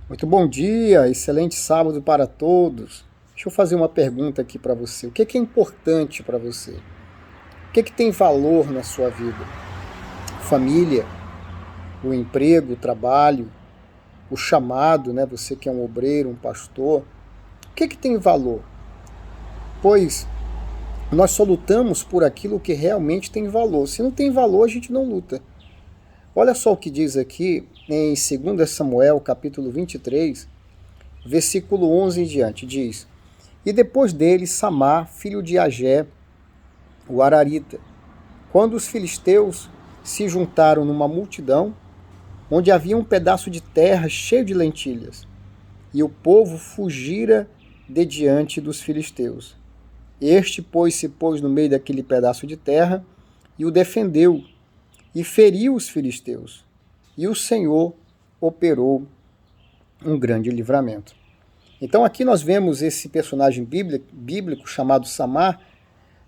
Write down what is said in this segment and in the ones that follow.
Muito bom dia, excelente sábado para todos. Deixa eu fazer uma pergunta aqui para você. O que é importante para você? O que tem valor na sua vida? Família, o emprego, o trabalho, o chamado, né? Você que é um obreiro, um pastor. O que tem valor? Pois nós só lutamos por aquilo que realmente tem valor. Se não tem valor, a gente não luta. Olha só o que diz aqui em 2 Samuel, capítulo 23, versículo 11 em diante. Diz: E depois dele, Samar, filho de Agé, o Ararita. Quando os filisteus se juntaram numa multidão, onde havia um pedaço de terra cheio de lentilhas, e o povo fugira de diante dos filisteus. Este, pois, se pôs no meio daquele pedaço de terra e o defendeu, e feriu os filisteus. E o Senhor operou um grande livramento. Então aqui nós vemos esse personagem bíblico chamado Samar,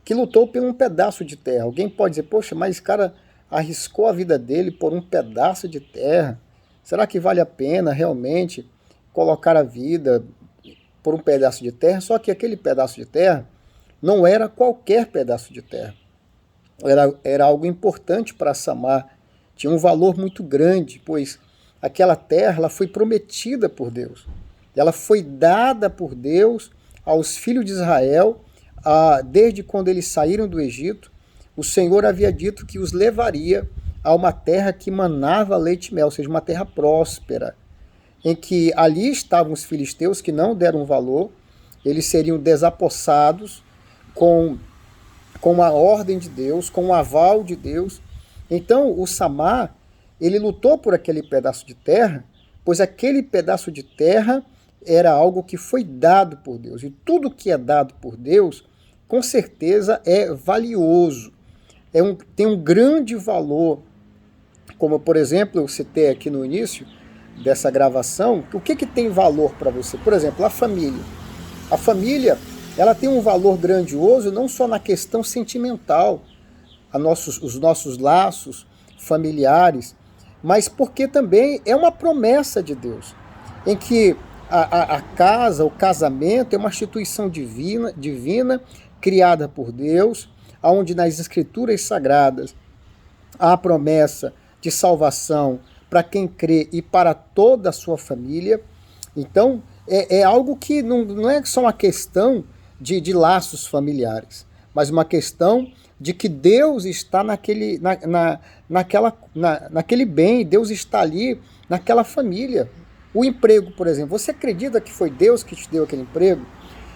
que lutou por um pedaço de terra. Alguém pode dizer, poxa, mas esse cara arriscou a vida dele por um pedaço de terra. Será que vale a pena realmente colocar a vida por um pedaço de terra? Só que aquele pedaço de terra não era qualquer pedaço de terra. Era algo importante para Samar. Tinha um valor muito grande, pois aquela terra ela foi prometida por Deus. Ela foi dada por Deus aos filhos de Israel desde quando eles saíram do Egito. O Senhor havia dito que os levaria a uma terra que manava leite e mel, ou seja, uma terra próspera, em que ali estavam os filisteus que não deram valor, eles seriam desapossados com a ordem de Deus, com o aval de Deus. Então o Samar, ele lutou por aquele pedaço de terra, pois aquele pedaço de terra era algo que foi dado por Deus. E tudo que é dado por Deus, com certeza é valioso. Tem um grande valor. Como, por exemplo, eu citei aqui no início dessa gravação, o que tem valor para você? Por exemplo, a família. A família, ela tem um valor grandioso não só na questão sentimental, os nossos laços familiares, mas porque também é uma promessa de Deus, em que a casa, o casamento é uma instituição divina criada por Deus, onde nas escrituras sagradas há a promessa de salvação para quem crê e para toda a sua família. Então, é algo que não é só uma questão de laços familiares, mas uma questão de que Deus está naquele bem, Deus está ali naquela família. O emprego, por exemplo, você acredita que foi Deus que te deu aquele emprego?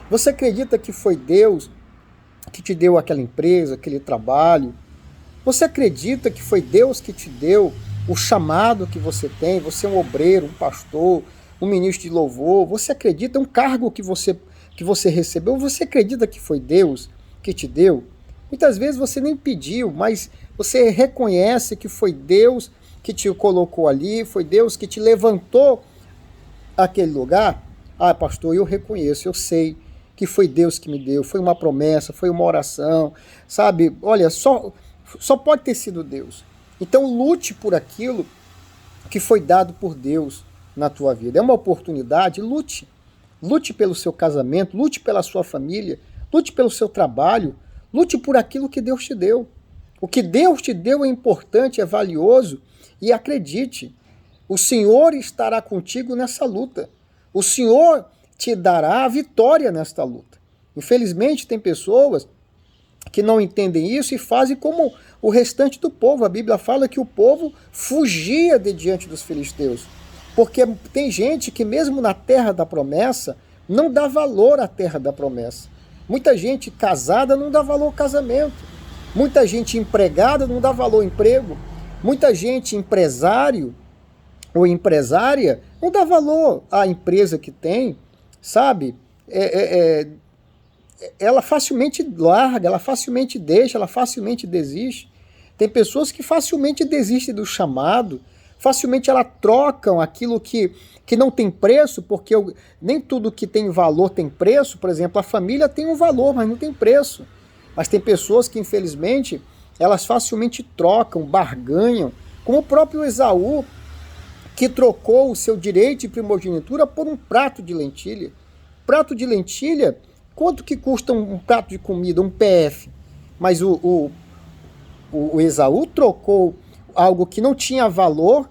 Você acredita que foi Deus que te deu aquela empresa, aquele trabalho? Você acredita que foi Deus que te deu o chamado que você tem? Você é um obreiro, um pastor, um ministro de louvor. Você acredita um cargo que você recebeu? Você acredita que foi Deus que te deu? Muitas vezes você nem pediu, mas você reconhece que foi Deus que te colocou ali, foi Deus que te levantou aquele lugar. Ah, pastor, eu reconheço, eu sei que foi Deus que me deu, foi uma promessa, foi uma oração, sabe? Olha, só pode ter sido Deus. Então lute por aquilo que foi dado por Deus na tua vida. É uma oportunidade, lute. Lute pelo seu casamento, lute pela sua família, lute pelo seu trabalho, lute por aquilo que Deus te deu. O que Deus te deu é importante, é valioso, e acredite, o Senhor estará contigo nessa luta. O Senhor te dará a vitória nesta luta. Infelizmente, tem pessoas que não entendem isso e fazem como o restante do povo. A Bíblia fala que o povo fugia de diante dos filisteus. Porque tem gente que mesmo na terra da promessa não dá valor à terra da promessa. Muita gente casada não dá valor ao casamento. Muita gente empregada não dá valor ao emprego. Muita gente empresário ou empresária não dá valor à empresa que tem, sabe? Ela facilmente larga, ela facilmente deixa, ela facilmente desiste. Tem pessoas que facilmente desistem do chamado, facilmente elas trocam aquilo que não tem preço, porque nem tudo que tem valor tem preço. Por exemplo, a família tem um valor, mas não tem preço. Mas tem pessoas que, infelizmente, elas facilmente trocam, barganham, como o próprio Esaú, que trocou o seu direito de primogenitura por um prato de lentilha. Prato de lentilha, quanto que custa um prato de comida, um PF? Mas o Esaú trocou algo que não tinha valor,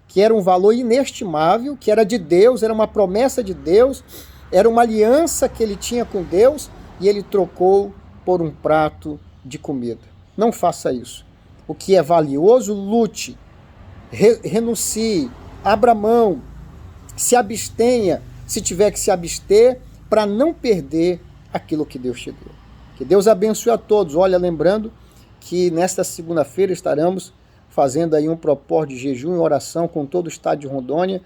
que era um valor inestimável, que era de Deus, era uma promessa de Deus, era uma aliança que ele tinha com Deus, e ele trocou por um prato de comida. Não faça isso. O que é valioso, lute, renuncie, abra mão, se abstenha, se tiver que se abster, para não perder aquilo que Deus te deu. Que Deus abençoe a todos. Olha, lembrando que nesta segunda-feira estaremos fazendo aí um propósito de jejum e oração com todo o estado de Rondônia,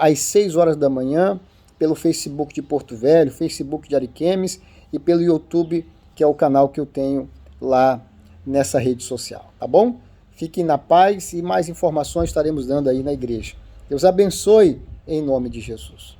às 6 horas da manhã, pelo Facebook de Porto Velho, Facebook de Ariquemes e pelo YouTube, que é o canal que eu tenho lá nessa rede social, tá bom? Fiquem na paz e mais informações estaremos dando aí na igreja. Deus abençoe em nome de Jesus.